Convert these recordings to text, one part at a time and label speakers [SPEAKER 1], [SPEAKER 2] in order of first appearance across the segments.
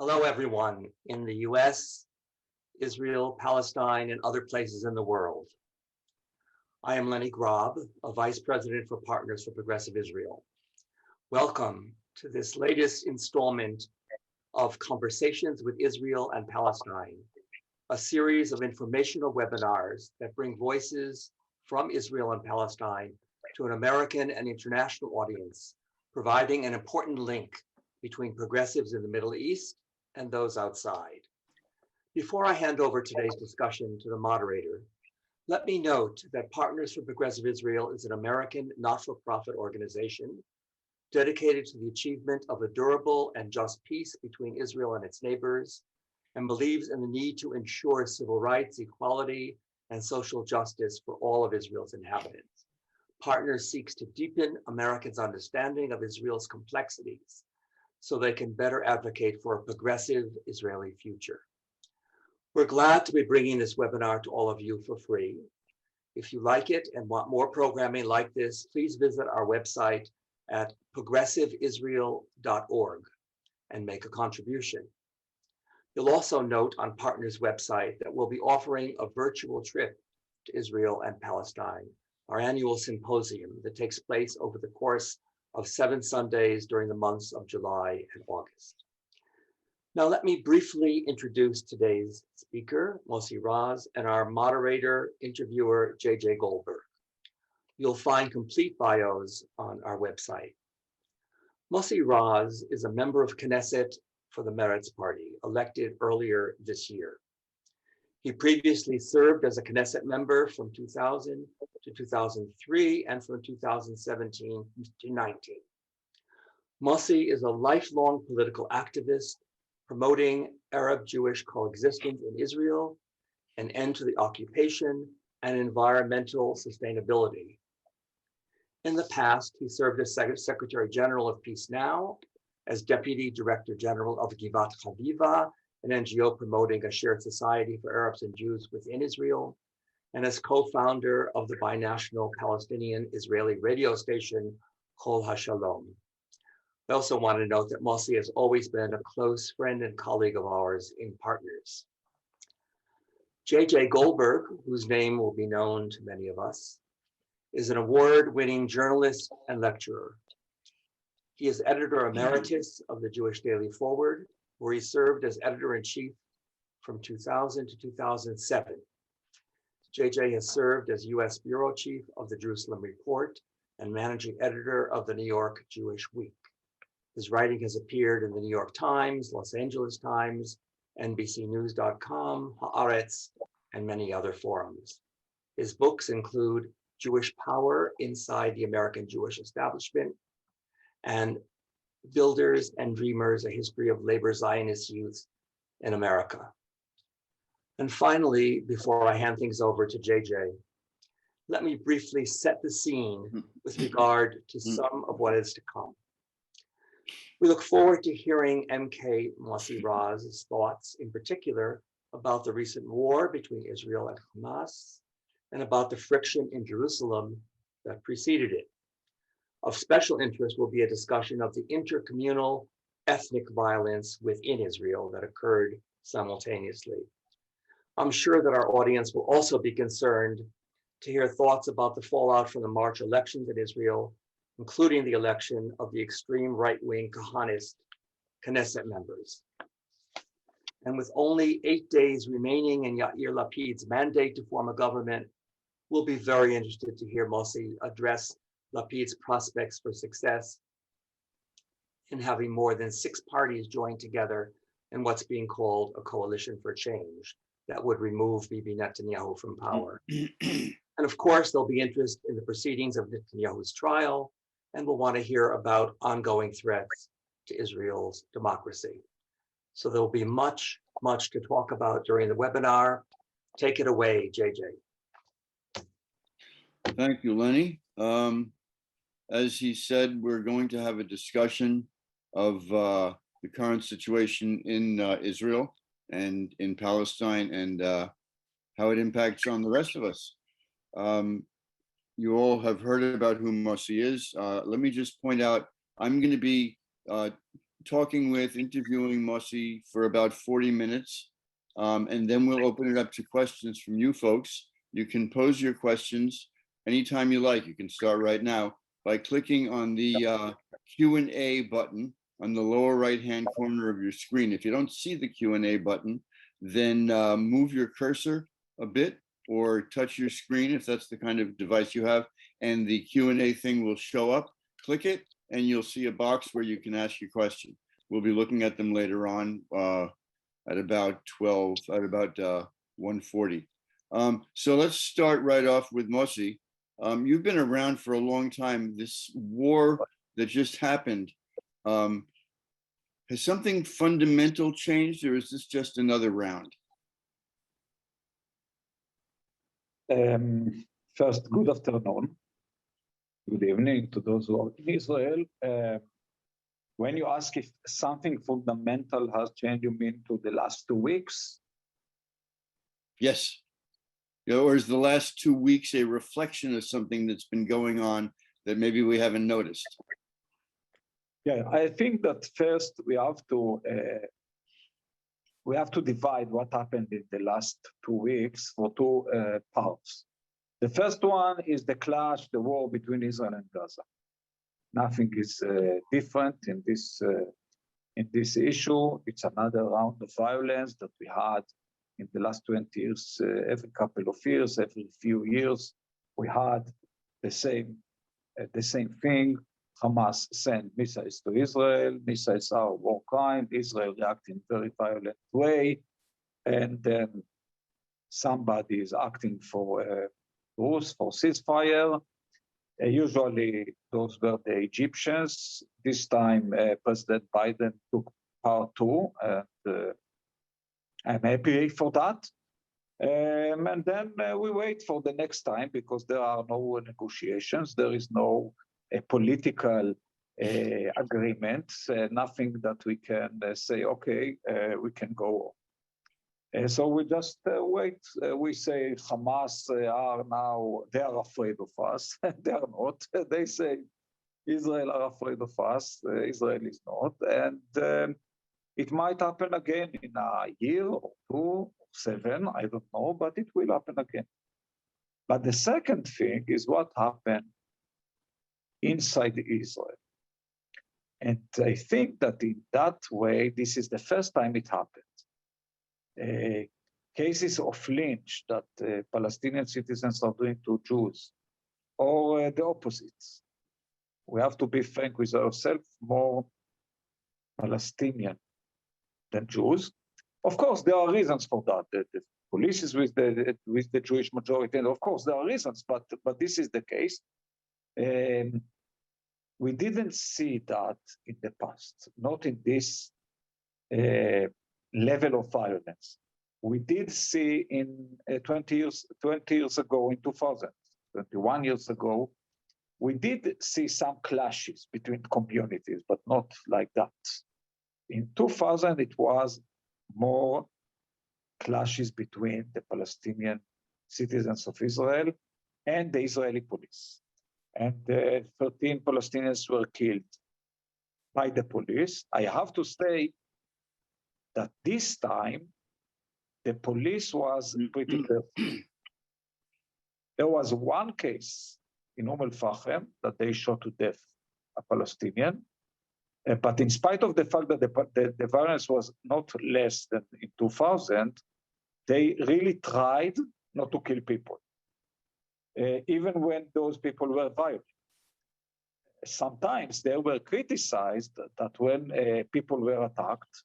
[SPEAKER 1] Hello, everyone in the US, Israel, Palestine, and other places in the world. I am Lenny Grob, a Vice President for Partners for Progressive Israel. Welcome to this latest installment of Conversations with Israel and Palestine, a series of informational webinars that bring voices from Israel and Palestine to an American and international audience, providing an important link between progressives in the Middle East and those outside. Before I hand over today's discussion to the moderator, let me note that Partners for Progressive Israel is an American not-for-profit organization dedicated to the achievement of a durable and just peace between Israel and its neighbors, and believes in the need to ensure civil rights, equality, and social justice for all of Israel's inhabitants. Partners seeks to deepen Americans' understanding of Israel's complexities so they can better advocate for a progressive Israeli future. We're glad to be bringing this webinar to all of you for free. If you like it and want more programming like this, please visit our website at progressiveisrael.org and make a contribution. You'll also note on Partners' website that we'll be offering a virtual trip to Israel and Palestine, our annual symposium that takes place over the course of 7 Sundays during the months of July and August. Now, let me briefly introduce today's speaker, Mossi Raz, and our moderator, interviewer, JJ Goldberg. You'll find complete bios on our website. Mossi Raz is a member of Knesset for the Meretz party, elected earlier this year. He previously served as a Knesset member from 2000 to 2003 and from 2017 to 19. Mossi is a lifelong political activist promoting Arab-Jewish coexistence in Israel, an end to the occupation, and environmental sustainability. In the past, he served as Secretary General of Peace Now, as Deputy Director General of Givat Chaviva, an NGO promoting a shared society for Arabs and Jews within Israel, and as co-founder of the binational Palestinian-Israeli radio station, Kol HaShalom. I also want to note that Mossi has always been a close friend and colleague of ours in Partners. JJ Goldberg, whose name will be known to many of us, is an award-winning journalist and lecturer. He is editor emeritus of the Jewish Daily Forward, where he served as editor-in-chief from 2000 to 2007. JJ has served as U.S. Bureau Chief of the Jerusalem Report and managing editor of the New York Jewish Week. His writing has appeared in the New York Times, Los Angeles Times, NBCnews.com, Haaretz, and many other forums. His books include Jewish Power Inside the American Jewish Establishment and Builders and Dreamers, A History of Labor Zionist Youth in America. And finally, before I hand things over to JJ, let me briefly set the scene with regard to some of what is to come. We look forward to hearing MK Mossi Raz's thoughts, in particular, about the recent war between Israel and Hamas, and about the friction in Jerusalem that preceded it. Of special interest will be a discussion of the intercommunal ethnic violence within Israel that occurred simultaneously. I'm sure that our audience will also be concerned to hear thoughts about the fallout from the March elections in Israel, including the election of the extreme right-wing Kahanist Knesset members. And with only 8 days remaining in Yair Lapid's mandate to form a government, we'll be very interested to hear Mossi address Lapid's prospects for success in having more than 6 parties join together in what's being called a coalition for change that would remove Bibi Netanyahu from power. And of course, there'll be interest in the proceedings of Netanyahu's trial, and we'll want to hear about ongoing threats to Israel's democracy. So there'll be much to talk about during the webinar. Take it away, JJ.
[SPEAKER 2] Thank you, Lenny. As he said, we're going to have a discussion of the current situation in Israel and in Palestine and how it impacts on the rest of us. You all have heard about who Mossi is. Let me just point out, I'm going to be talking with, interviewing Mossi for about 40 minutes. And then we'll open it up to questions from you folks. You can pose your questions anytime you like. You can start right now by clicking on the Q&A button on the lower right-hand corner of your screen. If you don't see the Q&A button, then move your cursor a bit or touch your screen if that's the kind of device you have, and the Q&A thing will show up. Click it, and you'll see a box where you can ask your question. We'll be looking at them later on at about 1:40. So let's start right off with Mossi. You've been around for a long time. This war that just happened, has something fundamental changed, or is this just another round?
[SPEAKER 3] First, good afternoon. Good evening to those who are in Israel. When you ask if something fundamental has changed, you mean to the last 2 weeks?
[SPEAKER 2] Yes. Or is the last 2 weeks a reflection of something that's been going on that maybe we haven't noticed?
[SPEAKER 3] Yeah, I think that first we have to divide what happened in the last 2 weeks for two parts. The first one is the clash, the war between Israel and Gaza. Nothing is different in this issue. It's another round of violence that we had in the last 20 years. Every couple of years, every few years, we had the same thing. Hamas sent missiles to Israel. Missiles are war crime. Israel reacted in a very violent way, and then somebody is acting for truce, for ceasefire. Usually, those were the Egyptians. This time, President Biden took part too, and I'm happy for that. And then we wait for the next time because there are no negotiations. There is no political agreement, nothing that we can say, okay, we can go on. So we just wait. We say Hamas are now, they are afraid of us. They are not. They say Israel are afraid of us. Israel is not. And it might happen again in a year or 2 or 7, I don't know, but it will happen again. But the second thing is what happened inside Israel. And I think that in that way, this is the first time it happened. Cases of lynch that Palestinian citizens are doing to Jews, or the opposite. We have to be frank with ourselves, more Palestinian than Jews. Of course, there are reasons for that. The police is with the Jewish majority, and of course there are reasons, but this is the case. We didn't see that in the past, not in this level of violence. We did see in 20 years ago, in 2000, 21 years ago, we did see some clashes between communities, but not like that. In 2000, it was more clashes between the Palestinian citizens of Israel and the Israeli police. And 13 Palestinians were killed by the police. I have to say that this time, the police was pretty careful. There was one case in Al-Fahim that they shot to death a Palestinian. But in spite of the fact that the violence was not less than in 2000, they really tried not to kill people, even when those people were violent. Sometimes they were criticized that when people were attacked,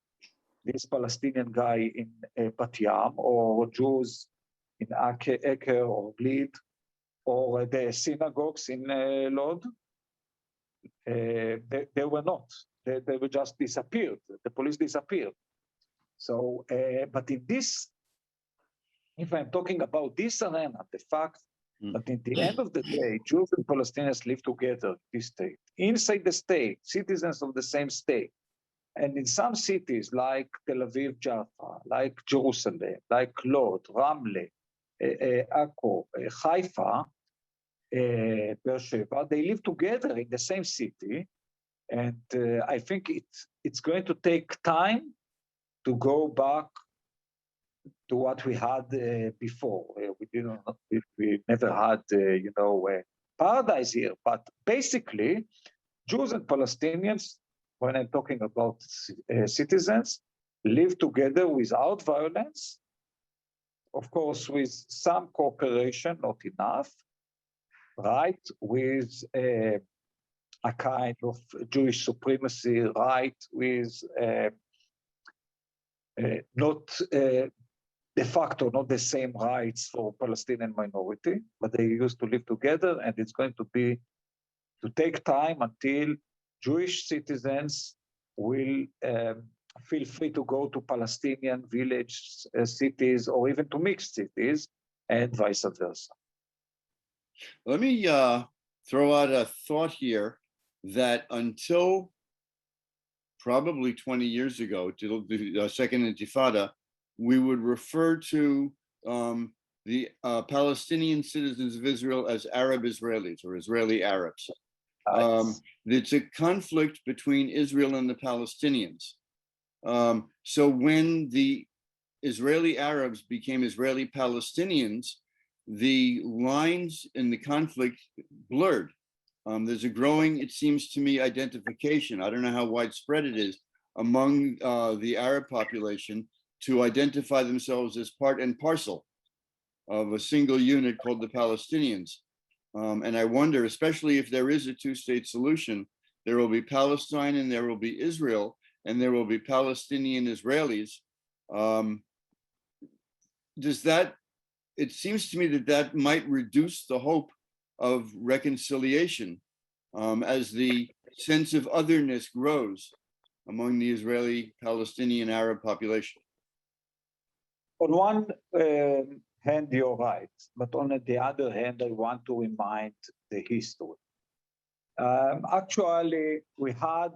[SPEAKER 3] this Palestinian guy in Bat Yam, or Jews in Acre or Glid, or the synagogues in Lod, they were not. They were just disappeared. The police disappeared. So, but in this, if I'm talking about this arena, the fact that in the end of the day, Jews and Palestinians live together in this state, inside the state, citizens of the same state. And in some cities like Tel Aviv, Jaffa, like Jerusalem, like Lod, Ramle, Akko, Haifa, Beersheba, they live together in the same city, And I think it's going to take time to go back to what we had before. We never had, paradise here. But basically, Jews and Palestinians, when I'm talking about citizens, live together without violence, of course, with some cooperation, not enough, right? With a kind of Jewish supremacy, right? With not de facto, not the same rights for Palestinian minority, but they used to live together, and it's going to take time until Jewish citizens will feel free to go to Palestinian village cities or even to mixed cities, and vice versa.
[SPEAKER 2] Let me throw out a thought here that until probably 20 years ago, till the Second Intifada, we would refer to the Palestinian citizens of Israel as Arab Israelis or Israeli Arabs. It's a conflict between Israel and the Palestinians. So when the Israeli Arabs became Israeli Palestinians, the lines in the conflict blurred. There's a growing, it seems to me, identification. I don't know how widespread it is among the Arab population to identify themselves as part and parcel of a single unit called the Palestinians. And I wonder, especially if there is a two-state solution, there will be Palestine and there will be Israel, and there will be Palestinian Israelis. It seems to me that might reduce the hope of reconciliation as the sense of otherness grows among the Israeli-Palestinian Arab population.
[SPEAKER 3] On one hand, you're right, but on the other hand, I want to remind the history. Actually, we had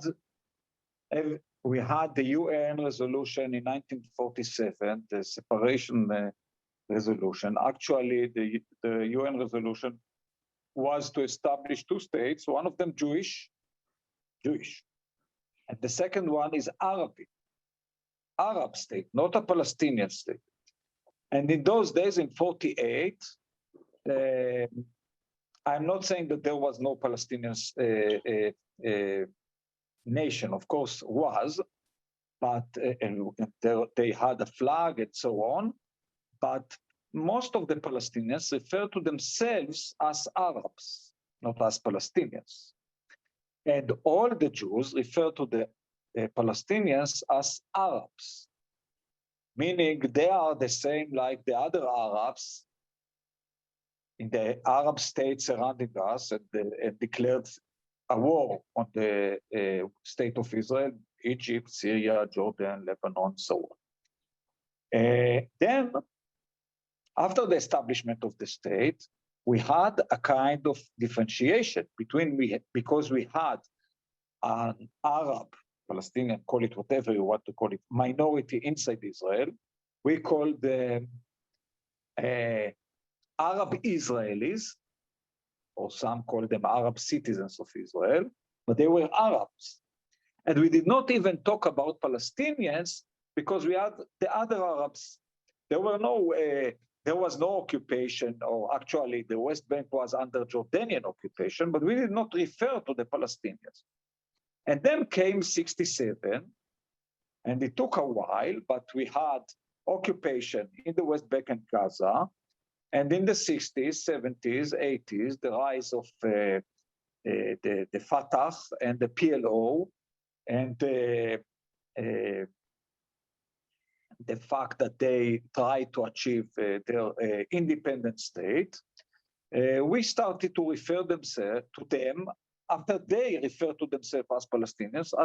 [SPEAKER 3] the UN resolution in 1947, the separation resolution. Actually, the UN resolution was to establish two states, one of them Jewish, and the second one is Arab state, not a Palestinian state. And in those days, in 48, I'm not saying that there was no Palestinian nation, of course was, but they had a flag and so on. But most of the Palestinians refer to themselves as Arabs, not as Palestinians. And all the Jews refer to the Palestinians as Arabs, meaning they are the same like the other Arabs in the Arab states surrounding us and declared a war on the state of Israel, Egypt, Syria, Jordan, Lebanon, so on. Then, after the establishment of the state, we had a kind of differentiation because we had an Arab, Palestinian, call it whatever you want to call it, minority inside Israel. We call them Arab Israelis, or some call them Arab citizens of Israel, but they were Arabs. And we did not even talk about Palestinians because we had the other Arabs. There was no occupation, or actually the West Bank was under Jordanian occupation, but we did not refer to the Palestinians. And then came 67, and it took a while, but we had occupation in the West Bank and Gaza, and in the 60s, 70s, 80s, the rise of the Fatah and the PLO, and the fact that they tried to achieve their independent state, we started to refer to them after they refer to themselves as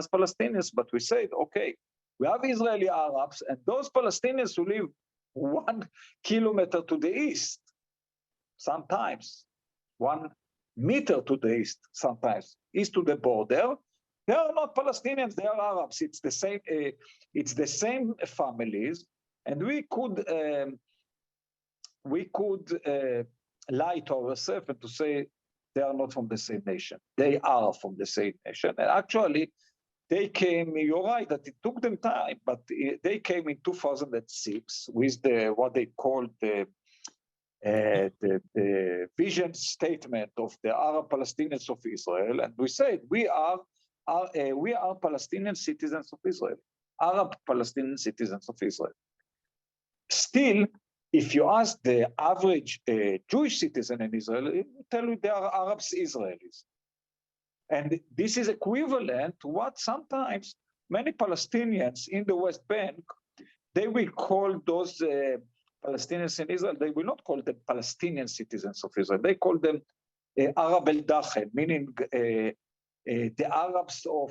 [SPEAKER 3] Palestinians, but we said, okay, we have Israeli Arabs and those Palestinians who live 1 kilometer to the east, sometimes 1 meter to the east, sometimes east to the border. They are not Palestinians, they are Arabs. It's the same families, and we could lie to ourselves and to say they are not from the same nation. They are from the same nation. And actually, they came, you're right, that it took them time, but they came in 2006 with what they called the vision statement of the Arab Palestinians of Israel. And we said, we are Palestinian citizens of Israel, Arab Palestinian citizens of Israel. Still, if you ask the average Jewish citizen in Israel, it will tell you they are Arabs Israelis. And this is equivalent to what sometimes many Palestinians in the West Bank, they will call those Palestinians in Israel, they will not call them Palestinian citizens of Israel. They call them Arab el-Dakhel, meaning the Arabs of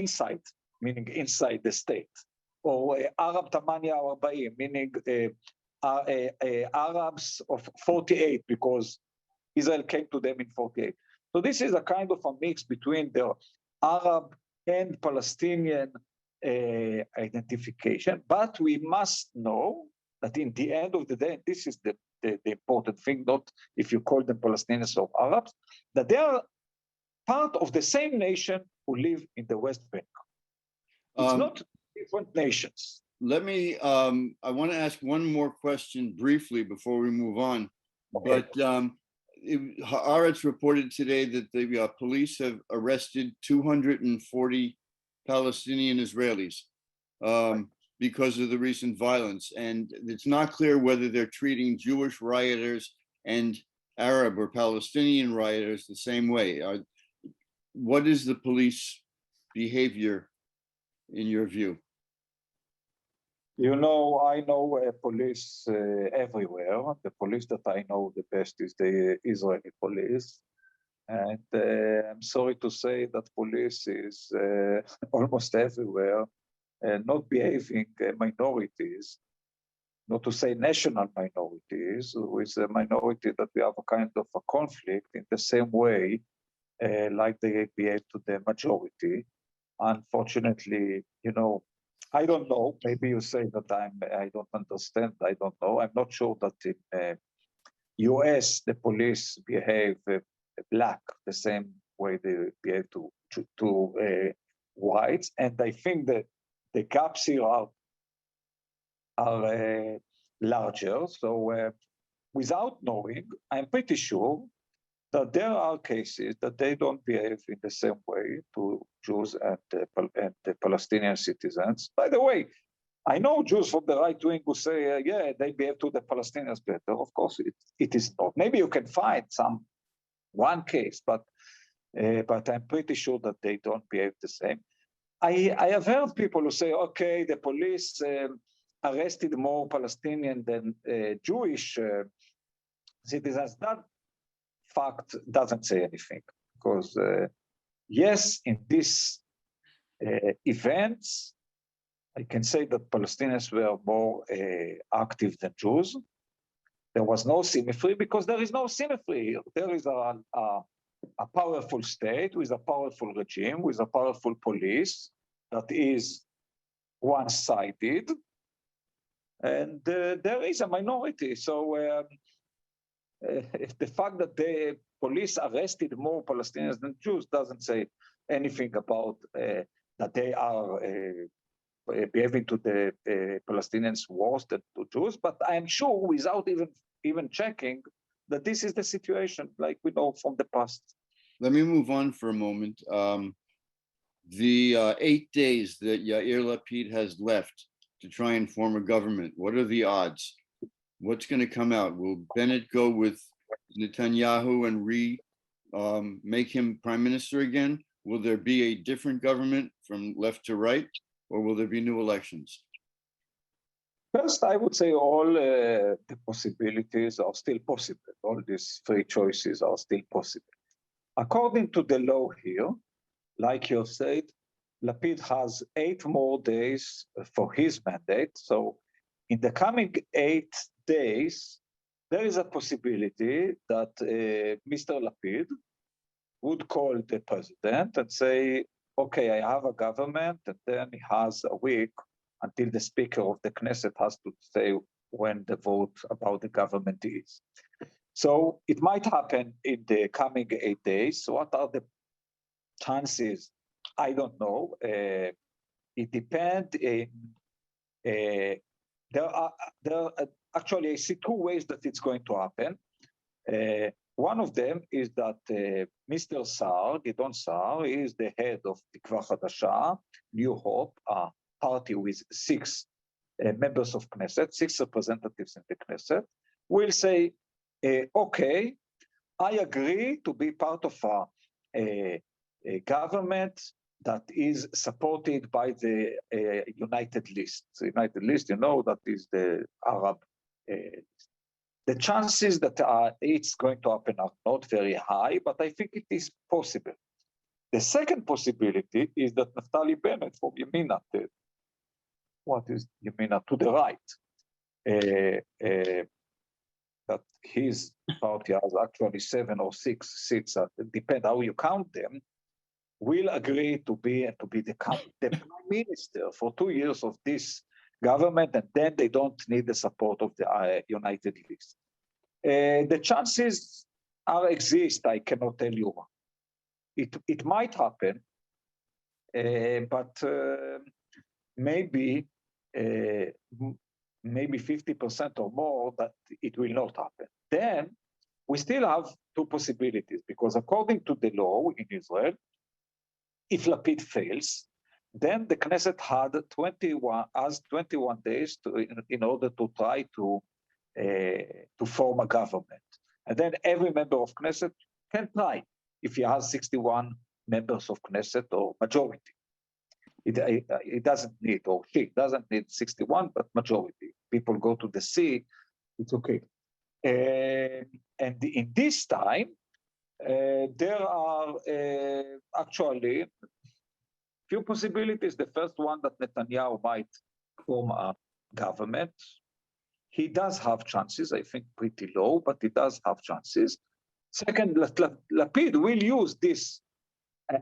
[SPEAKER 3] inside, meaning inside the state. Or Arab Tamania Arba'im, meaning Arabs of 48, because Israel came to them in 48. So this is a kind of a mix between the Arab and Palestinian identification. But we must know that in the end of the day, this is the important thing, not if you call them Palestinians or Arabs, that they are part of the same nation who live in the West Bank. It's not different nations.
[SPEAKER 2] Let me, I want to ask one more question briefly before we move on.
[SPEAKER 3] Okay.
[SPEAKER 2] But Haaretz reported today that the police have arrested 240 Palestinian Israelis because of the recent violence. And it's not clear whether they're treating Jewish rioters and Arab or Palestinian rioters the same way. What is the police behavior in your view?
[SPEAKER 3] You know, I know police everywhere. The police that I know the best is the Israeli police. And I'm sorry to say that police is almost everywhere not behaving minorities, not to say national minorities, with a minority that we have a kind of a conflict in the same way like they behave to the majority. Unfortunately, you know, I don't know. Maybe you say that I don't understand. I don't know. I'm not sure that in US the police behave black the same way they behave to whites. And I think that the gaps here are larger. So without knowing, I'm pretty sure that there are cases that they don't behave in the same way to Jews and the Palestinian citizens. By the way, I know Jews from the right wing who say, yeah, they behave to the Palestinians better. Of course, it is not. Maybe you can find one case, but I'm pretty sure that they don't behave the same. I have heard people who say, okay, the police arrested more Palestinian than Jewish citizens. That fact doesn't say anything, because yes, in these events, I can say that Palestinians were more active than Jews. There was no symmetry because there is no symmetry here. There is a powerful state with a powerful regime, with a powerful police that is one-sided, and there is a minority. So the fact that the police arrested more Palestinians than Jews doesn't say anything about that they are behaving to the Palestinians worse than to Jews. But I'm sure, without even checking, that this is the situation, like we know from the past.
[SPEAKER 2] Let me move on for a moment. The 8 days that Yair Lapid has left to try and form a government, what are the odds? What's going to come out? Will Bennett go with Netanyahu and make him prime minister again? Will there be a different government from left to right, or will there be new elections?
[SPEAKER 3] First, I would say all the possibilities are still possible. All these three choices are still possible. According to the law here, like you said, Lapid has 8 more days for his mandate. So in the coming 8 days, there is a possibility that Mr. Lapid would call the president and say, okay, I have a government, and then he has a week until the speaker of the Knesset has to say when the vote about the government is. So it might happen in the coming 8 days. What are the chances? I don't know. It depends. Actually, I see two ways that it's going to happen. One of them is that Mr. Sa'ar, Gidon Sa'ar, is the head of Tikva Hadasha, New Hope, a party with 6 members of Knesset, 6 representatives in the Knesset, will say, okay, I agree to be part of a government that is supported by the United List. The United List, you know, that is the Arab. The chances that it's going to happen are not very high, but I think it is possible. The second possibility is that Naftali Bennett from Yemina, what is Yemina to the right, that his party has actually 7 or 6 seats, depend how you count them, will agree to be the prime minister for 2 years of this government, and then they don't need the support of the United List. The chances exist. I cannot tell you. It might happen, but maybe 50% or more that it will not happen. Then we still have 2 possibilities, because according to the law in Israel, if Lapid fails, then the Knesset had 21 days in order to try to form a government. And then every member of Knesset can try if he has 61 members of Knesset or majority. It doesn't need, or she doesn't need 61, but majority. People go to the sea, it's okay. And in this time, there are actually few possibilities. The first one, that Netanyahu might form a government. He does have chances, I think pretty low, but he does have chances. Second, Lapid will use this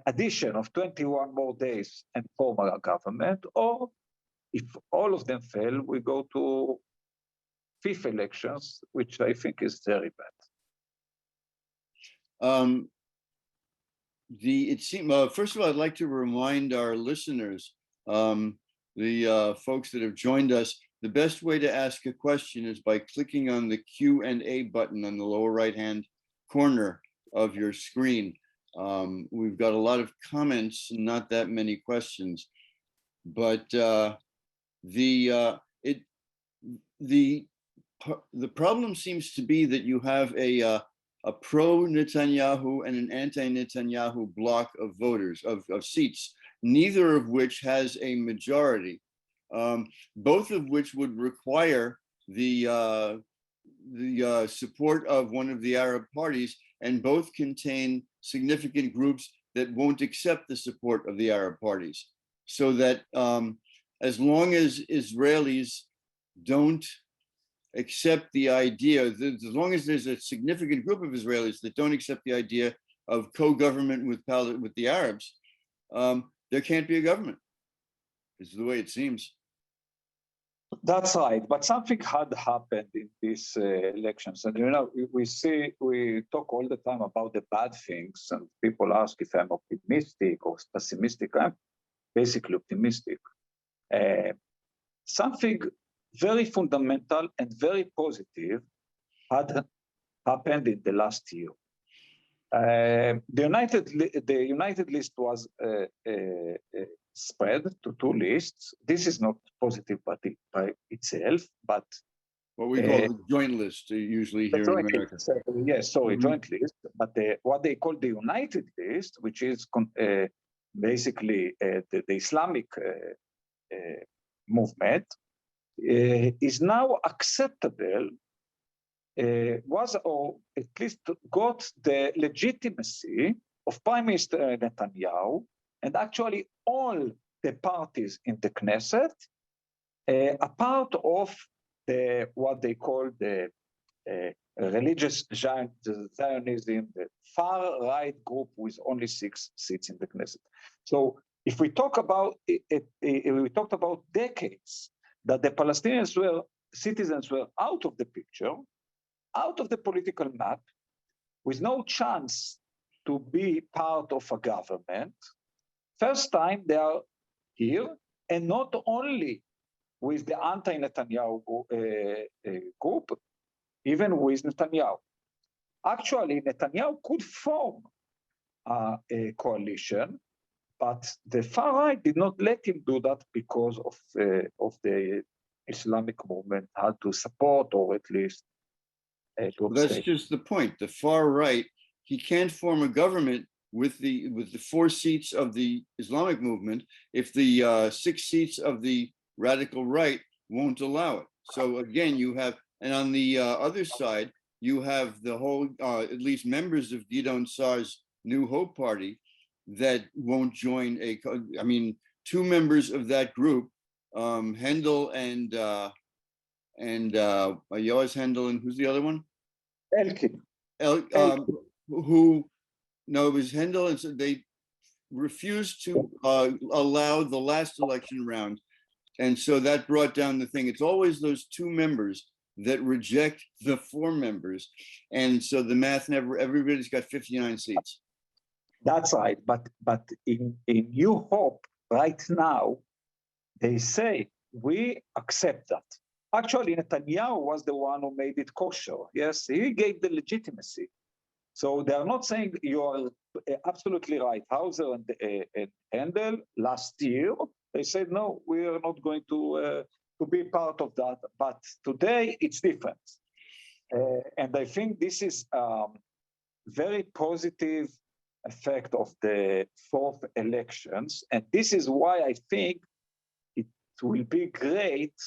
[SPEAKER 3] addition of 21 more days and form a government, or if all of them fail, we go to 5th elections, which I think is very bad.
[SPEAKER 2] First of all, I'd like to remind our listeners, the folks that have joined us, the best way to ask a question is by clicking on the Q&A button on the lower right-hand corner of your screen. We've got a lot of comments, not that many questions, but the problem seems to be that you have a pro-Netanyahu and an anti-Netanyahu block of voters, of seats, neither of which has a majority, both of which would require the support of one of the Arab parties, and both contain significant groups that won't accept the support of the Arab parties. So that as long as Israelis don't accept the idea, as long as there's a significant group of Israelis that don't accept the idea of co-government with the Arabs, there can't be a government. This is the way it seems.
[SPEAKER 3] That's right, but something had happened in these elections, and you know, we talk all the time about the bad things, and people ask if I'm optimistic or pessimistic. I'm basically optimistic. Something very fundamental and very positive had happened in the last year. The United List was spread to 2 lists. This is not positive by itself, but
[SPEAKER 2] what we call the joint list, usually here in America.
[SPEAKER 3] Yes, joint list. But what they call the United List, which is basically the Islamic movement, is now acceptable, or at least got the legitimacy of Prime Minister Netanyahu, and actually all the parties in the Knesset are part of what they call the religious Zionism, the far-right group with only 6 seats in the Knesset. So if we talk about we talked about decades that the Palestinians citizens were out of the picture, out of the political map with no chance to be part of a government. First time they are here, and not only with the anti-Netanyahu group, even with Netanyahu. Actually, Netanyahu could form a coalition, but the far right did not let him do that because of the Islamic movement had to support, or at least to
[SPEAKER 2] That's
[SPEAKER 3] abstain.
[SPEAKER 2] just the point. The far right, he can't form a government with the 4 seats of the Islamic movement if the 6 seats of the radical right won't allow it. So again, you have, and on the other side, you have the whole, at least members of Gidon Saar's New Hope Party that won't join I mean, 2 members of that group, Hendel and Yoaz Hendel, and who's the other one?
[SPEAKER 3] Elkin.
[SPEAKER 2] Who, no, it was Hendel, and so they refused to allow the last election round. And so that brought down the thing. It's always those 2 members that reject the 4 members. And so the math never, everybody's got 59 seats.
[SPEAKER 3] That's right. But in New Hope, right now, they say, we accept that. Actually, Netanyahu was the one who made it kosher. Yes, he gave the legitimacy. So they are not saying you are absolutely right. Hauser and Handel last year, they said, no, we are not going to be part of that. But today it's different. And I think this is very positive effect of the 4th elections. And this is why I think it will be great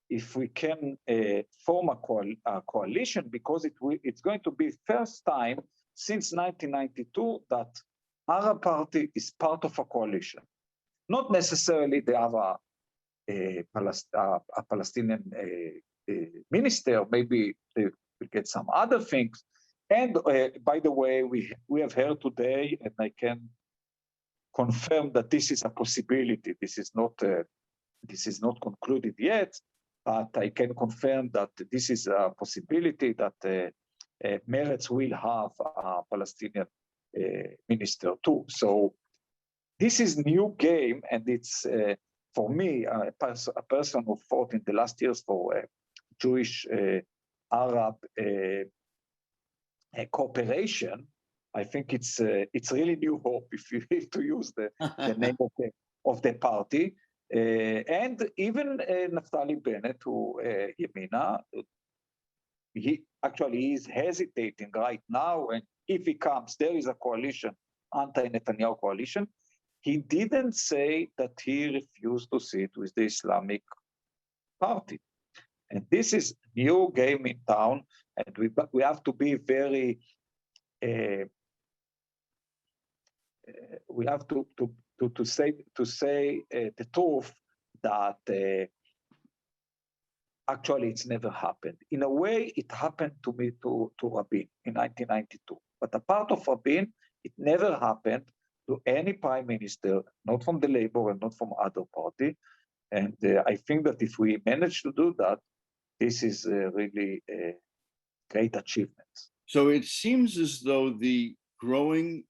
[SPEAKER 3] if we can form a coalition, because it's going to be first time since 1992 that Arab party is part of a coalition. Not necessarily they have a Palestinian minister, maybe they will get some other things. And by the way, we have heard today, and I can confirm that this is a possibility. This is not concluded yet, but I can confirm that this is a possibility that Meretz will have a Palestinian minister too. So this is new game, and it's for me a person who fought in the last years for Jewish Arab cooperation. I think it's really new hope, if you need to use the name of the party. And even Naftali Bennett, who Yemina, he actually is hesitating right now. And if he comes, there is a coalition, anti-Netanyahu coalition. He didn't say that he refused to sit with the Islamic party. And this is new game in town, and we have to be very. We have to say the truth that actually it's never happened. In a way, it happened to me to Rabin in 1992. But apart of Rabin, it never happened to any prime minister, not from the Labour and not from other party. And I think that if we manage to do that, this is really a great achievement.
[SPEAKER 2] So it seems as though the growing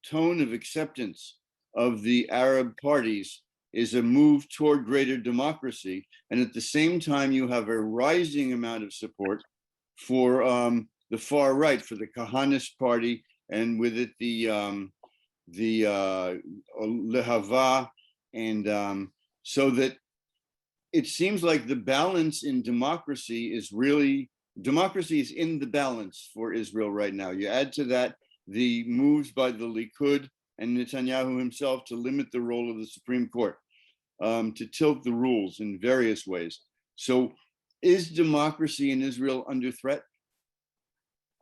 [SPEAKER 2] tone of acceptance of the Arab parties is a move toward greater democracy. And at the same time, you have a rising amount of support for the far right, for the Kahanist party, and with it the Lehava, and so that it seems like the balance in democracy is in the balance for Israel right now. You add to that the moves by the Likud and Netanyahu himself to limit the role of the Supreme Court, to tilt the rules in various ways. So is democracy in Israel under threat?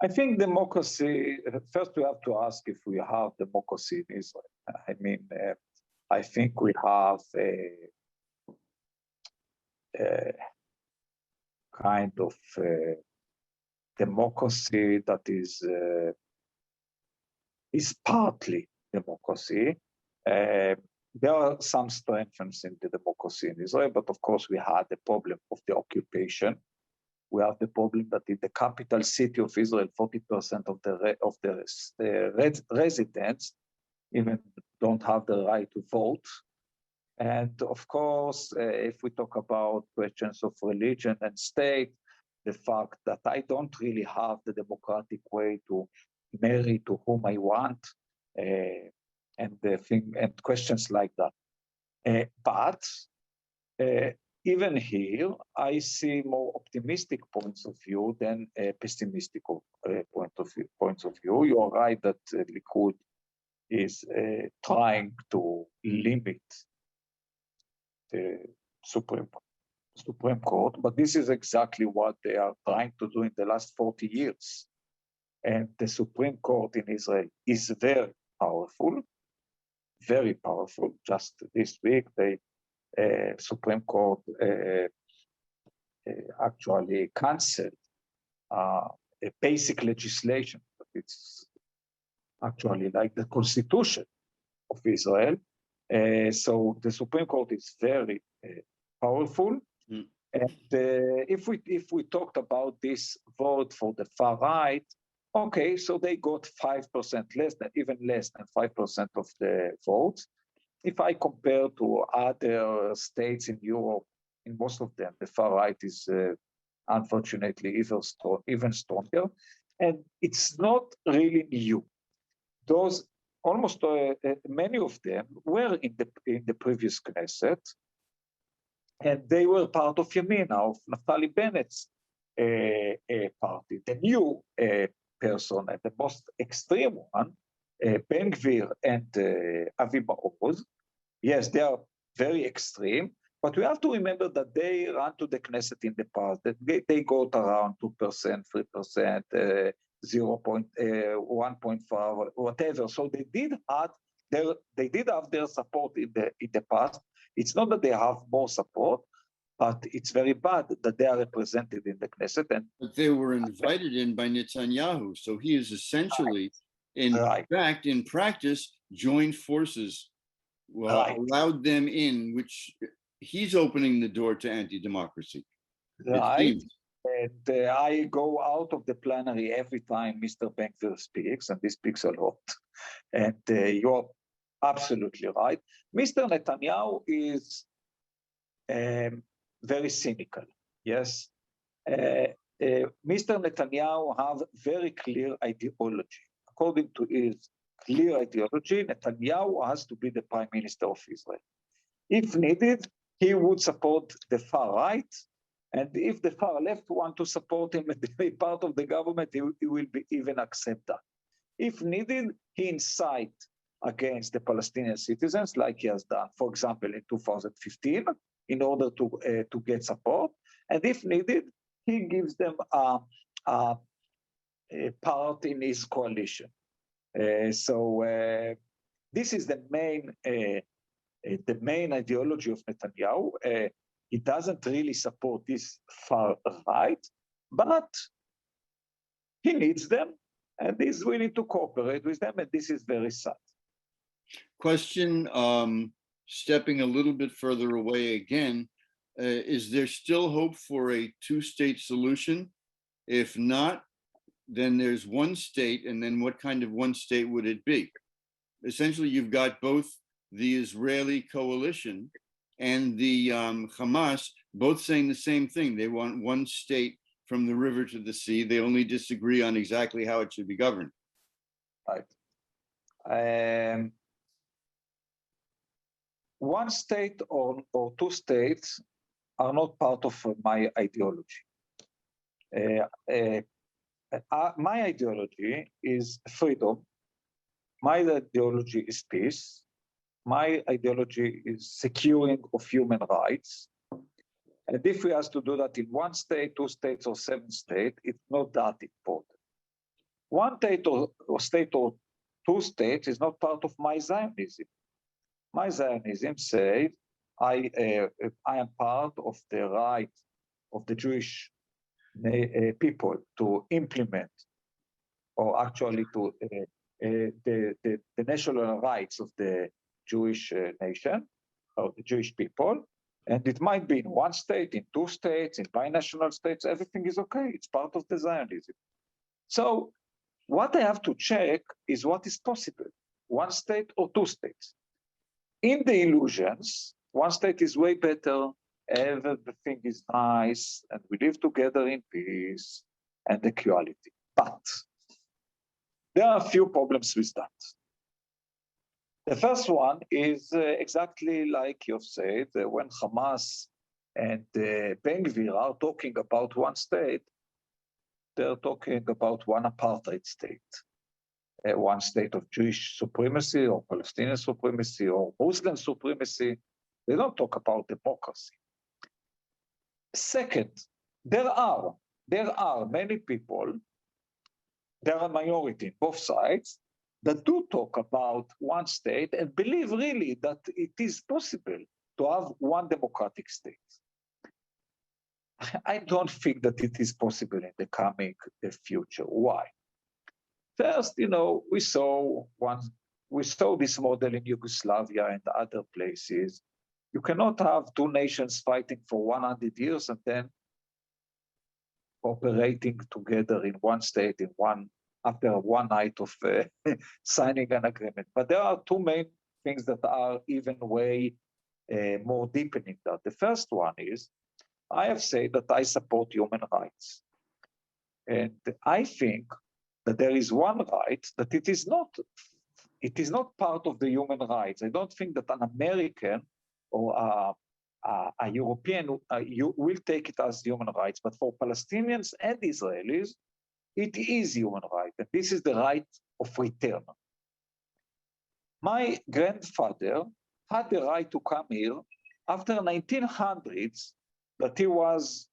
[SPEAKER 3] I think democracy, first we have to ask if we have democracy in Israel. I mean, I think we have a kind of democracy that is partly democracy. There are some strengths in the democracy in Israel, but of course we had the problem of the occupation. We have the problem that in the capital city of Israel, 40% of the residents even don't have the right to vote. And of course, if we talk about questions of religion and state, the fact that I don't really have the democratic way to marry to whom I want, and questions like that. But even here, I see more optimistic points of view than pessimistic points of view. You are right that Likud is trying to limit the Supreme Court, but this is exactly what they are trying to do in the last 40 years. And the Supreme Court in Israel is very powerful. Just this week, the Supreme Court actually canceled a basic legislation. It's actually like the Constitution of Israel. So the Supreme Court is very powerful. Mm. And if we talked about this vote for the far right, okay, so they got 5% even less than 5% of the votes. If I compare to other states in Europe, in most of them, the far right is unfortunately even stronger. And it's not really new. Those almost many of them were in the previous Knesset, and they were part of Yamina, of Naftali Bennett's party. The new person, and the most extreme one, Ben Gvir and Avi Maoz, yes, they are very extreme, but we have to remember that they ran to the Knesset in the past, that they got around 2%, 3%, 1.5, whatever. So they did have their support in the past. It's not that they have more support, but it's very bad that they are represented in the Knesset.
[SPEAKER 2] But they were invited in by Netanyahu, so he is essentially, in practice, joined forces, allowed them in, which he's opening the door to anti-democracy.
[SPEAKER 3] Right. And I go out of the plenary every time Mr. Ben-Gvir speaks, and he speaks a lot. And you're absolutely right. Mr. Netanyahu is very cynical, yes. Mr. Netanyahu has very clear ideology. According to his clear ideology, Netanyahu has to be the prime minister of Israel. If needed, he would support the far right, and if the far left want to support him and be part of the government, he will even accept that. If needed, he incite against the Palestinian citizens, like he has done, for example, in 2015, in order to get support. And if needed, he gives them a part in his coalition. So this is the main ideology of Netanyahu. He doesn't really support this far right, but he needs them, and he's willing to cooperate with them, and this is very sad.
[SPEAKER 2] Question, stepping a little bit further away again, is there still hope for a two-state solution? If not, then there's one state, and then what kind of one state would it be? Essentially, you've got both the Israeli coalition and the Hamas both saying the same thing. They want one state from the river to the sea. They only disagree on exactly how it should be governed.
[SPEAKER 3] Right. One state or two states are not part of my ideology. My ideology is freedom. My ideology is peace. My ideology is securing of human rights. And if we have to do that in one state, two states, or 7 states, it's not that important. One state or two states is not part of my Zionism. My Zionism says I am part of the right of the Jewish people to implement, or actually to the national rights of the Jewish nation, or the Jewish people, And it might be in one state, in two states, in binational states, everything is okay. It's part of the Zionism. So what I have to check is what is possible, one state or two states. In the illusions, one state is way better, everything is nice, and we live together in peace and equality. But there are a few problems with that. The first one is exactly like you've said, when Hamas and Ben Gvir are talking about one state, they're talking about one apartheid state, one state of Jewish supremacy or Palestinian supremacy or Muslim supremacy. They don't talk about democracy. Second, there are many people, there are a minority in both sides, that do talk about one state and believe really that it is possible to have one democratic state. I don't think that it is possible in the coming future. Why? First, we saw this model in Yugoslavia and other places. You cannot have two nations fighting for 100 years and then cooperating together in one state, after one night of signing an agreement. But there are two main things that are even way more deepening that. The first one is, I have said that I support human rights. And I think that there is one right that it is not part of the human rights. I don't think that an American or a European will take it as human rights, but for Palestinians and Israelis, it is human right, and this is the right of return. My grandfather had the right to come here after 1900s, that he was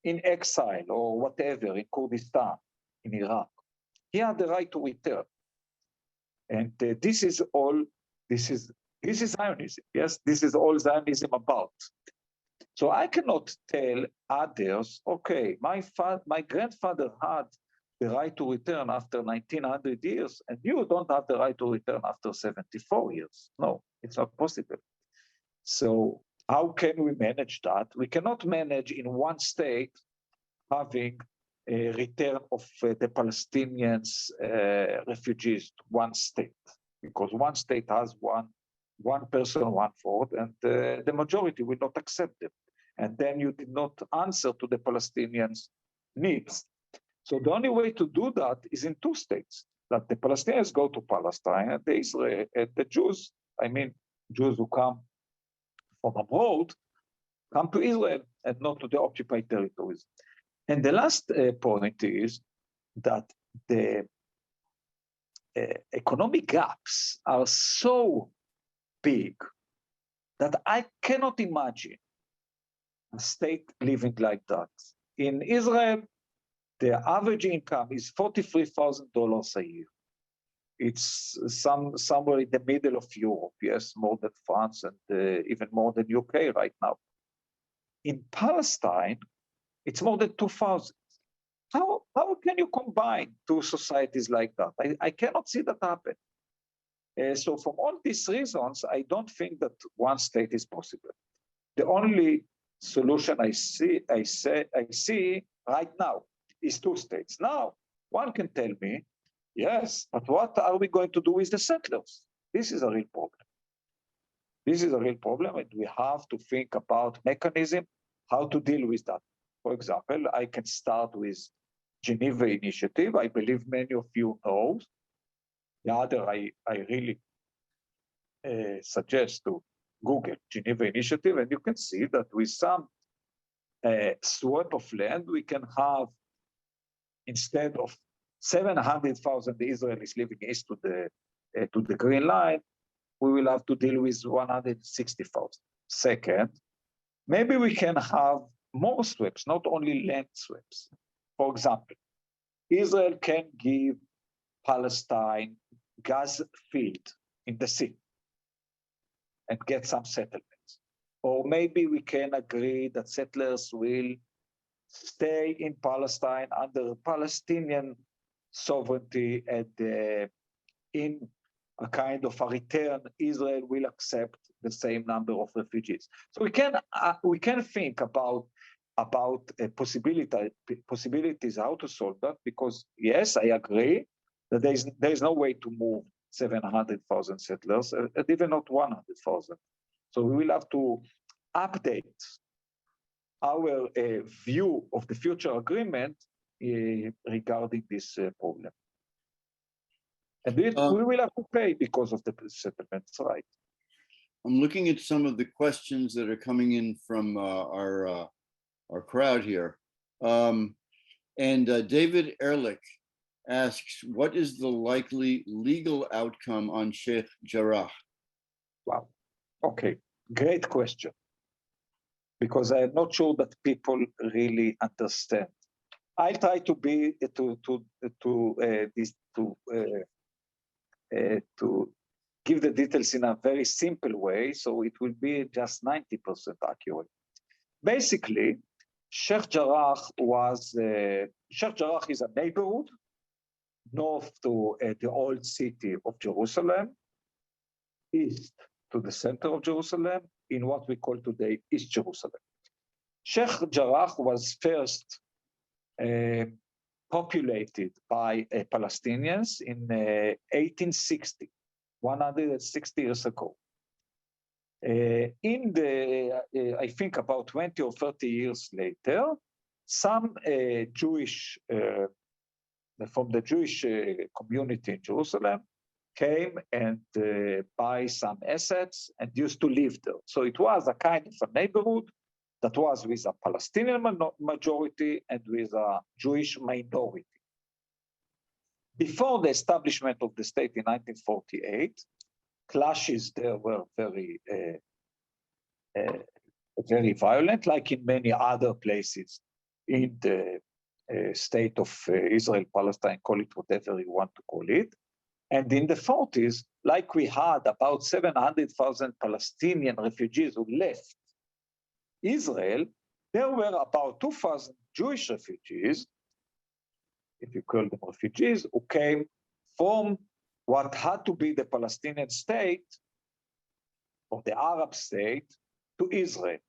[SPEAKER 3] in exile or whatever in Kurdistan, in Iraq. He had the right to return. And this is Zionism, yes? This is all Zionism about. So I cannot tell others, okay, my grandfather had the right to return after 1900 years, and you don't have the right to return after 74 years. No, it's not possible. So how can we manage that? We cannot manage in one state having a return of the Palestinians refugees to one state, because one state has one person, one vote, and the majority will not accept them. And then you did not answer to the Palestinians' needs. So the only way to do that is in two states, that the Palestinians go to Palestine and the Jews, Jews who come from abroad, come to Israel and not to the occupied territories. And the last point is that the economic gaps are so big that I cannot imagine a state living like that. In Israel, the average income is $43,000 a year. It's somewhere in the middle of Europe, yes, more than France and even more than UK right now. In Palestine, it's more than 2,000. How can you combine two societies like that? I cannot see that happen. So from all these reasons, I don't think that one state is possible. The only solution I see right now is two states. Now, one can tell me, yes, but what are we going to do with the settlers? This is a real problem. This is a real problem, and we have to think about mechanism, how to deal with that. For example, I can start with Geneva Initiative. I believe many of you know. The other, I really suggest to Google Geneva Initiative, and you can see that with some swap of land, we can have, instead of 700,000 Israelis living east to the Green Line, we will have to deal with 160,000. Second, maybe we can have more swaps, not only land swaps. For example, Israel can give Palestine gas field in the sea and get some settlements. Or maybe we can agree that settlers will stay in Palestine under Palestinian sovereignty and in a kind of a return, Israel will accept the same number of refugees. So we can think about possibilities how to solve that, because yes, I agree that there is no way to move 700,000 settlers, even not 100,000. So we will have to update our view of the future agreement regarding this problem. And we will have to pay because of the settlements, right?
[SPEAKER 2] I'm looking at some of the questions that are coming in from our crowd here. David Ehrlich asks, what is the likely legal outcome on Sheikh Jarrah?
[SPEAKER 3] Wow. Okay, great question. Because I am not sure that people really understand. I'll try to be to give the details in a very simple way, so it will be just 90% accurate. Basically, Sheikh Jarrah is a neighborhood north to the old city of Jerusalem, east to the center of Jerusalem, in what we call today East Jerusalem. Sheikh Jarrah was first populated by Palestinians in 1860, 160 years ago. I think about 20 or 30 years later, some Jewish, from the Jewish community in Jerusalem came and buy some assets and used to live there. So it was a kind of a neighborhood that was with a Palestinian majority and with a Jewish minority. Before the establishment of the state in 1948, clashes there were very, very violent, like in many other places in the state of Israel, Palestine, call it whatever you want to call it. And in the 40s, like we had about 700,000 Palestinian refugees who left Israel, there were about 2,000 Jewish refugees, if you call them refugees, who came from what had to be the Palestinian state, or the Arab state, to Israel.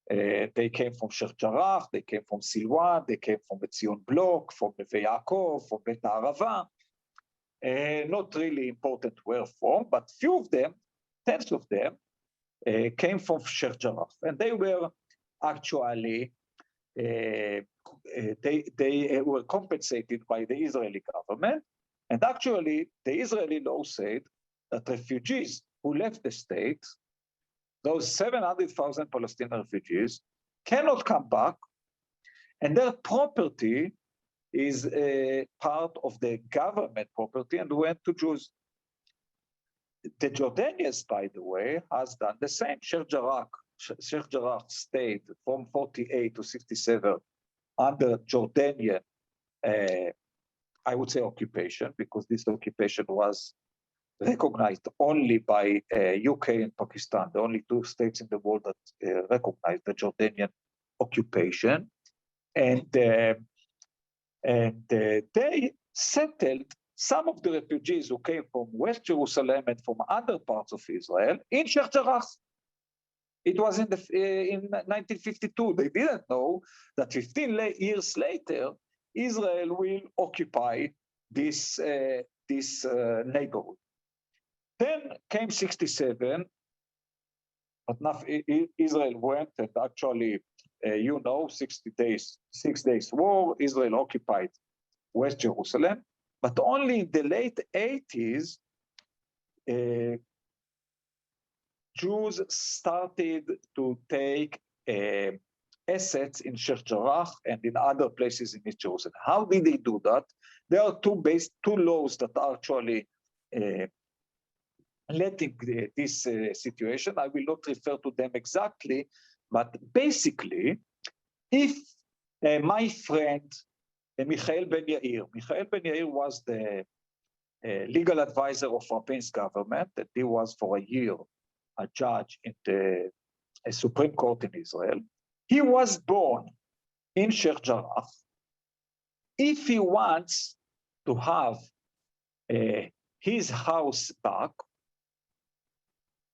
[SPEAKER 3] They came from Sheikh Jarrah, they came from Silwan, they came from Etzion Block, from Neve Yaakov, from Bet Arava. Not really important where from, but few of them, tens of them, came from Sheikh Jarrah. And they were actually, they were compensated by the Israeli government. And actually, the Israeli law said that refugees who left the state, those 700,000 Palestinian refugees, cannot come back, and their property is part of the government property and went to Jews. The Jordanians, by the way, has done the same. Sheikh Jarrah stayed from 48 to 67 under Jordanian, I would say, occupation, because this occupation was recognized only by UK and Pakistan, the only two states in the world that recognized the Jordanian occupation. And they settled some of the refugees who came from West Jerusalem and from other parts of Israel in Sheikh Jarrah. It was in 1952. They didn't know that 15 years later, Israel will occupy this neighborhood. Then came 67, but now Israel went and actually, 6 days war, Israel occupied West Jerusalem, but only in the late 80s, Jews started to take assets in Sheikh Jarrah and in other places in East Jerusalem. How did they do that? There are two laws that are actually letting this situation. I will not refer to them exactly, but basically, if my friend Michael Ben Yair was the legal advisor of Rabin's government, and he was for a year a judge in the Supreme Court in Israel. He was born in Sheikh Jarrah. If he wants to have his house back,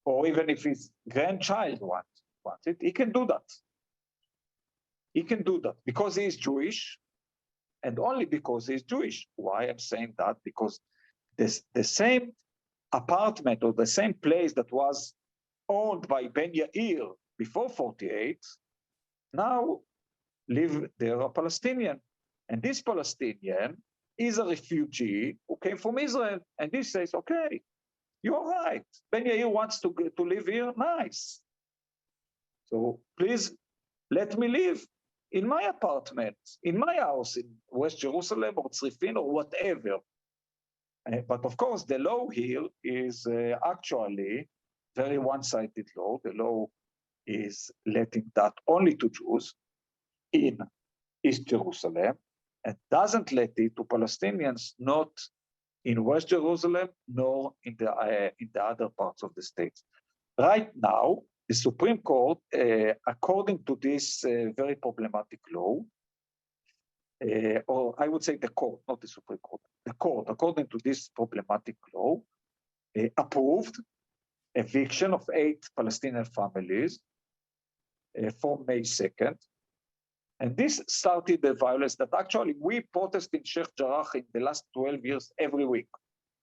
[SPEAKER 3] or even if his grandchild wants it, he can do that. He can do that because he is Jewish, and only because he is Jewish. Why I'm saying that? Because the same apartment or the same place that was owned by Ben Yair before 48, now live there a Palestinian. And this Palestinian is a refugee who came from Israel. And he says, okay, you're right. Ben Yair wants to live here, nice. So please let me live in my apartment, in my house in West Jerusalem or Tzrifin or whatever. But of course, the law here is actually very one-sided law. The law is letting that only to Jews in East Jerusalem and doesn't let it to Palestinians not in West Jerusalem nor in the other parts of the states. Right now, the Supreme Court, according to this very problematic law, or I would say the court, not the Supreme Court, the court, according to this problematic law, approved eviction of 8 Palestinian families for May 2nd. And this started the violence that actually we protest in Sheikh Jarrah in the last 12 years every week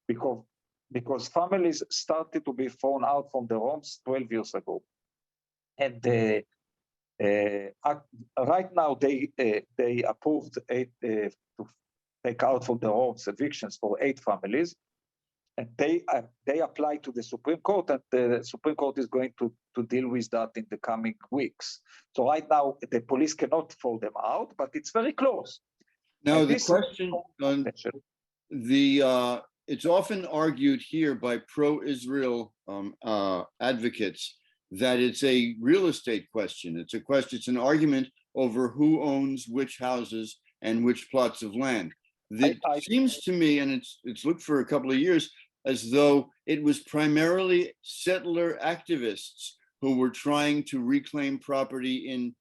[SPEAKER 3] because families started to be thrown out from their homes 12 years ago. And right now they approved to take out from their homes evictions for 8 families. And they apply to the Supreme Court, and the Supreme Court is going to deal with that in the coming weeks. So right now, the police cannot throw them out, but it's very close.
[SPEAKER 2] Now, the question on it's often argued here by pro-Israel advocates that it's a real estate question. It's an argument over who owns which houses and which plots of land. It seems to me, and it's looked for a couple of years, as though it was primarily settler activists who were trying to reclaim property in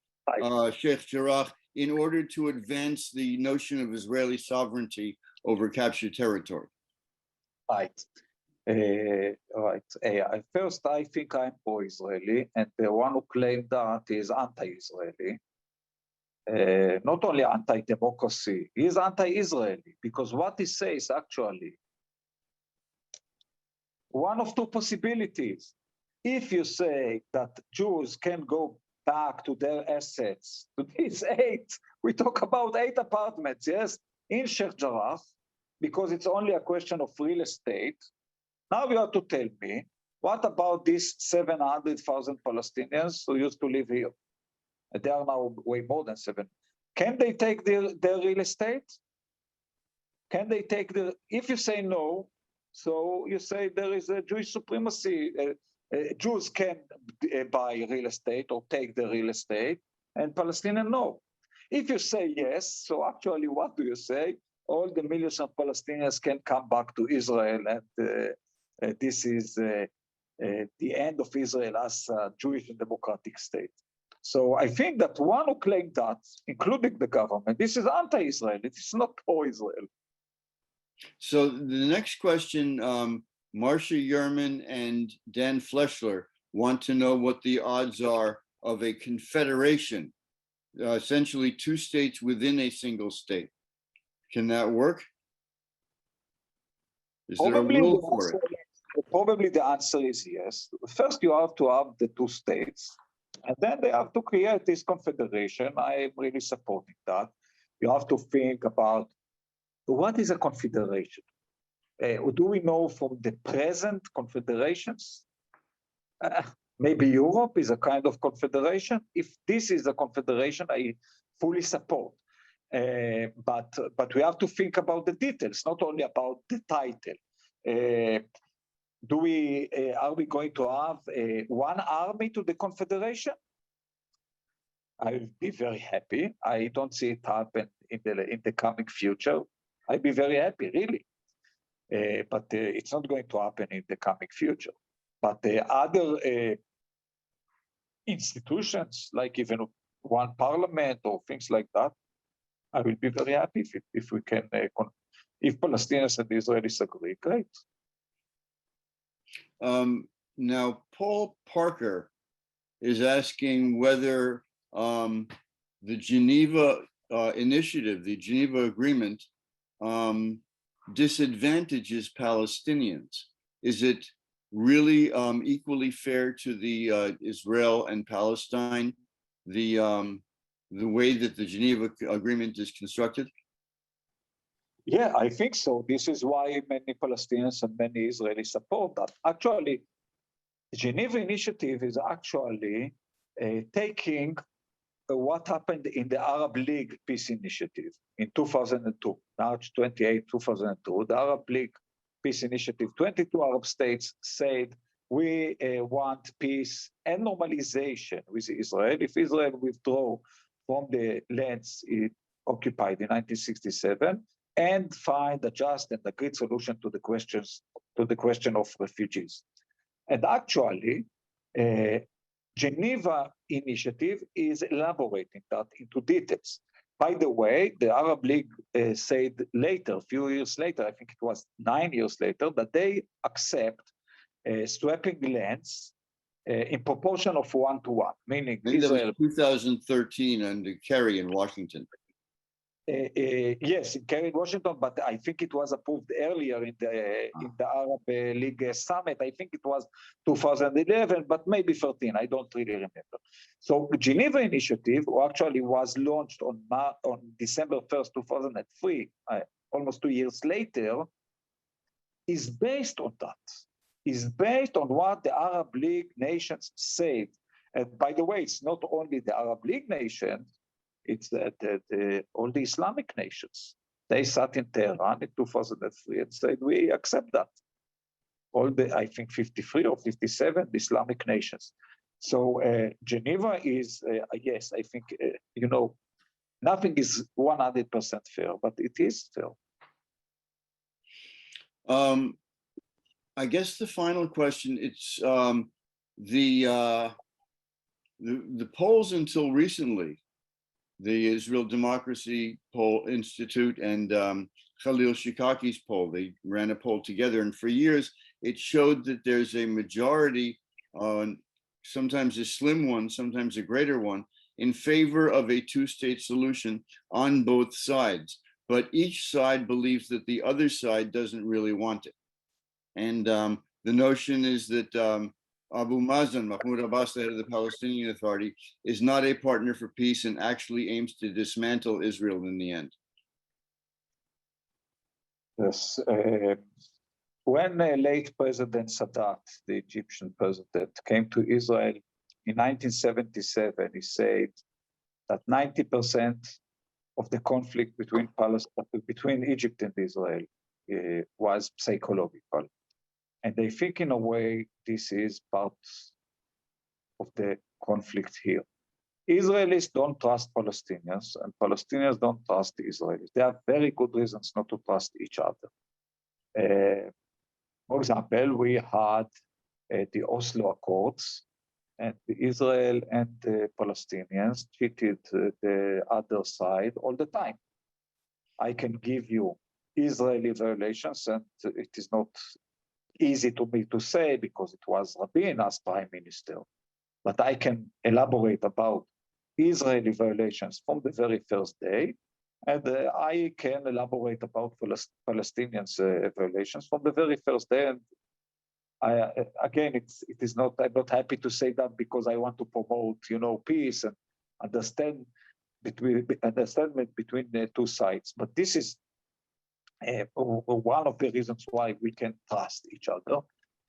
[SPEAKER 2] Sheikh Jarrah in order to advance the notion of Israeli sovereignty over captured territory.
[SPEAKER 3] Right. First, I think I'm pro-Israeli, and the one who claimed that is anti-Israeli. Not only anti-democracy, he is anti-Israeli, because what he says actually, one of 2 possibilities. If you say that Jews can go back to their assets, to these 8, we talk about 8 apartments, yes, in Sheikh Jarrah, because it's only a question of real estate. Now you have to tell me, what about these 700,000 Palestinians who used to live here? They are now way more than 7. Can they take their real estate? Can they take if you say no, so you say there is a Jewish supremacy. Jews can buy real estate or take the real estate, and Palestinians no. If you say yes, so actually what do you say? All the millions of Palestinians can come back to Israel, and this is the end of Israel as a Jewish and democratic state. So I think that one who claimed that, including the government, this is anti-Israel. It is not pro-Israel.
[SPEAKER 2] So the next question, Marcia Yerman and Dan Fleshler want to know what the odds are of a confederation, essentially 2 states within a single state. Can that work? Is there a rule for it?
[SPEAKER 3] Probably the answer is yes. First, you have to have the 2 states, and then they have to create this confederation. I am really supporting that. You have to think about what is a confederation? Do we know from the present confederations? Maybe Europe is a kind of confederation. If this is a confederation, I fully support. But we have to think about the details, not only about the title. Are we going to have one army to the confederation? I will be very happy. I don't see it happen in the coming future. I'd be very happy, really. But it's not going to happen in the coming future. But other institutions, like even one parliament or things like that, I will be very happy if we can, if Palestinians and Israelis agree, great.
[SPEAKER 2] Now, Paul Parker is asking whether the Geneva Initiative, the Geneva Agreement, disadvantages Palestinians. Is it really equally fair to the Israel and Palestine, the way that the Geneva Agreement is constructed?
[SPEAKER 3] Yeah, I think so. This is why many Palestinians and many Israelis support that. Actually, the Geneva Initiative is actually taking what happened in the Arab League Peace Initiative in 2002, March 28, 2002. The Arab League Peace Initiative, 22 Arab states said, we want peace and normalization with Israel. If Israel withdraw from the lands it occupied in 1967, and find a just and agreed solution to the question of refugees. And actually, Geneva Initiative is elaborating that into details. By the way, the Arab League said later, a few years later, I think it was 9 years later, that they accept swapping lands in proportion of 1-to-1, meaning Israel.
[SPEAKER 2] That was 2013 under Kerry in Washington.
[SPEAKER 3] Yes, Kerry in Washington, but I think it was approved earlier in the Arab League summit. I think it was 2011, but maybe 13. I don't really remember. So Geneva Initiative actually was launched on December 1st, 2003, almost 2 years later, is based on that. Is based on what the Arab League nations said. And by the way, it's not only the Arab League nations, it's all the Islamic nations. They sat in Tehran in 2003 and said, we accept that. All the, I think, 53 or 57 Islamic nations. So Geneva is, yes, I think, nothing is 100% fair, but it is fair.
[SPEAKER 2] I guess the final question, it's the polls until recently, the Israel Democracy Poll Institute and Khalil Shikaki's poll, they ran a poll together, and for years it showed that there's a majority, sometimes a slim one, sometimes a greater one, in favor of a two-state solution on both sides. But each side believes that the other side doesn't really want it. And the notion is that Abu Mazen, Mahmoud Abbas, the head of the Palestinian Authority, is not a partner for peace and actually aims to dismantle Israel in the end.
[SPEAKER 3] Yes. When late President Sadat, the Egyptian president, came to Israel in 1977, he said that 90% of the conflict between Egypt and Israel was psychological. And I think in a way, this is part of the conflict here. Israelis don't trust Palestinians, and Palestinians don't trust the Israelis. There are very good reasons not to trust each other. For example, we had the Oslo Accords, and Israel and the Palestinians treated the other side all the time. I can give you Israeli violations, and it is not easy to me to say because it was Rabin as prime minister, but I can elaborate about Israeli violations from the very first day, and I can elaborate about Palestinians' violations from the very first day. And again, it is not. I'm not happy to say that because I want to promote, peace and understandment between the two sides. But this is one of the reasons why we can trust each other.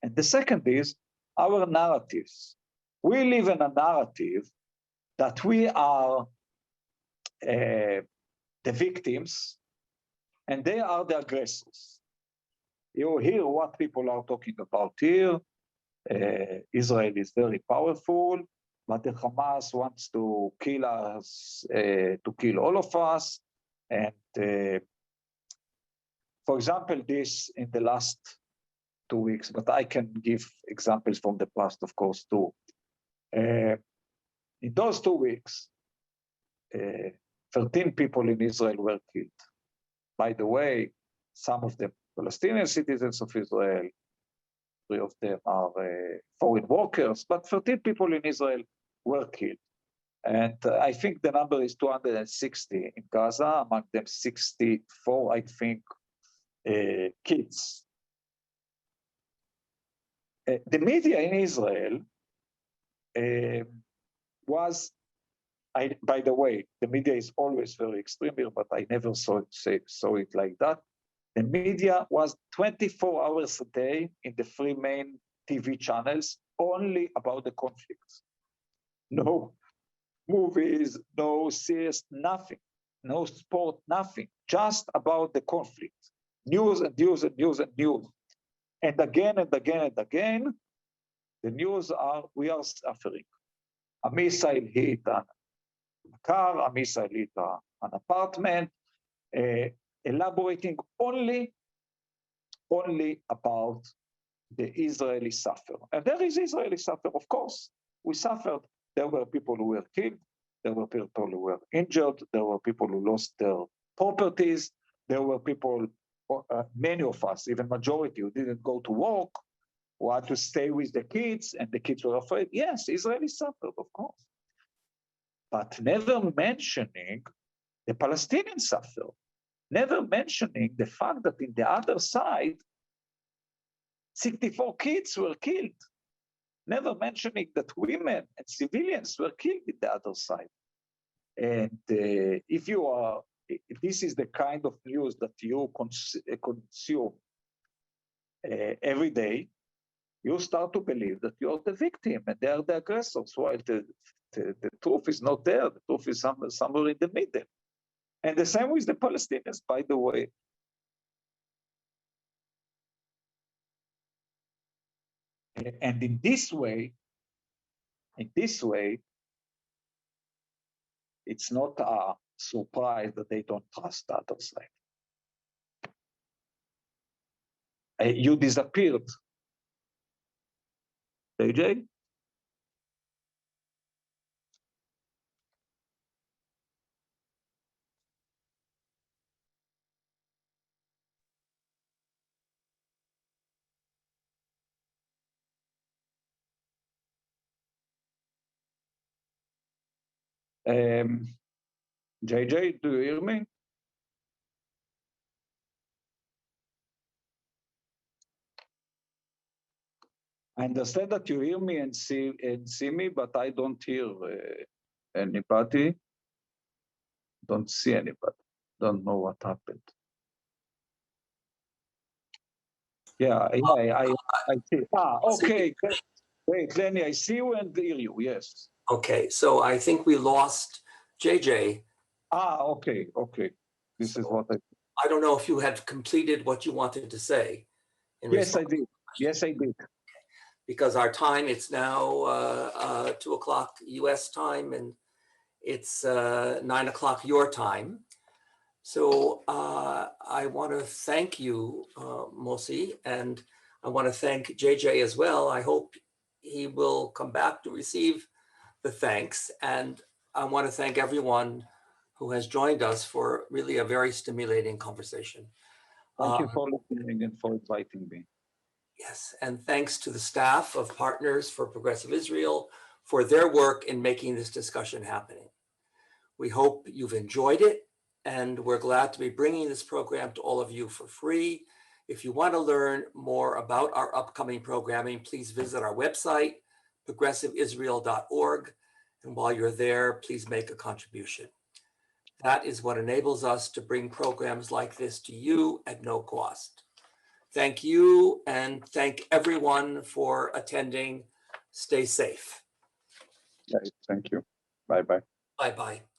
[SPEAKER 3] And the second is our narratives. We live in a narrative that we are the victims and they are the aggressors. You hear what people are talking about here. Israel is very powerful, but the Hamas wants to kill us, to kill all of us. And for example, this in the last 2 weeks, but I can give examples from the past, of course, too. In those 2 weeks, 13 people in Israel were killed. By the way, some of them Palestinian citizens of Israel, 3 of them are foreign workers, but 13 people in Israel were killed. And I think the number is 260 in Gaza, among them 64, I think, kids. The media in Israel was, by the way, the media is always very extreme here, but I never saw it like that. The media was 24 hours a day in the 3 main TV channels, only about the conflicts. No movies, no series, nothing, no sport, nothing, just about the conflict. News and news and news and news. And again and again and again, the news are, we are suffering. A missile hit a car, a missile hit an apartment, elaborating only about the Israeli suffer. And there is Israeli suffer, of course. We suffered. There were people who were killed. There were people who were injured. There were people who lost their properties. There were people, many of us, even majority, who didn't go to work, who had to stay with the kids, and the kids were afraid. Yes, Israelis suffered, of course. But never mentioning the Palestinians suffered. Never mentioning the fact that in the other side, 64 kids were killed. Never mentioning that women and civilians were killed in the other side. And if this is the kind of news that you consume every day, you start to believe that you're the victim and they are the aggressors, while the truth is not there. The truth is somewhere in the middle. And the same with the Palestinians, by the way. And in this way, it's not a surprise that they don't trust the other side. You disappeared, AJ? JJ, do you hear me? I understand that you hear me and see me, but I don't hear anybody. Don't see anybody. Don't know what happened. Yeah, I see. Okay. Wait, Lenny, I see you and hear you. Yes.
[SPEAKER 1] Okay, so I think we lost JJ.
[SPEAKER 3] Okay. This is what
[SPEAKER 1] I don't know if you had completed what you wanted to say.
[SPEAKER 3] Yes, I did. Yes, I did.
[SPEAKER 1] Because our time, it's now 2 o'clock US time, and it's 9 o'clock your time. So I want to thank you, Mossi, and I want to thank JJ as well. I hope he will come back to receive the thanks. And I want to thank everyone who has joined us for really a very stimulating conversation.
[SPEAKER 3] Thank you for listening and for inviting me.
[SPEAKER 1] Yes, and thanks to the staff of Partners for Progressive Israel for their work in making this discussion happening. We hope you've enjoyed it, and we're glad to be bringing this program to all of you for free. If you want to learn more about our upcoming programming, please visit our website, progressiveisrael.org, and while you're there, please make a contribution. That is what enables us to bring programs like this to you at no cost. Thank you, and thank everyone for attending. Stay safe.
[SPEAKER 3] Thank you. Bye-bye.
[SPEAKER 1] Bye-bye.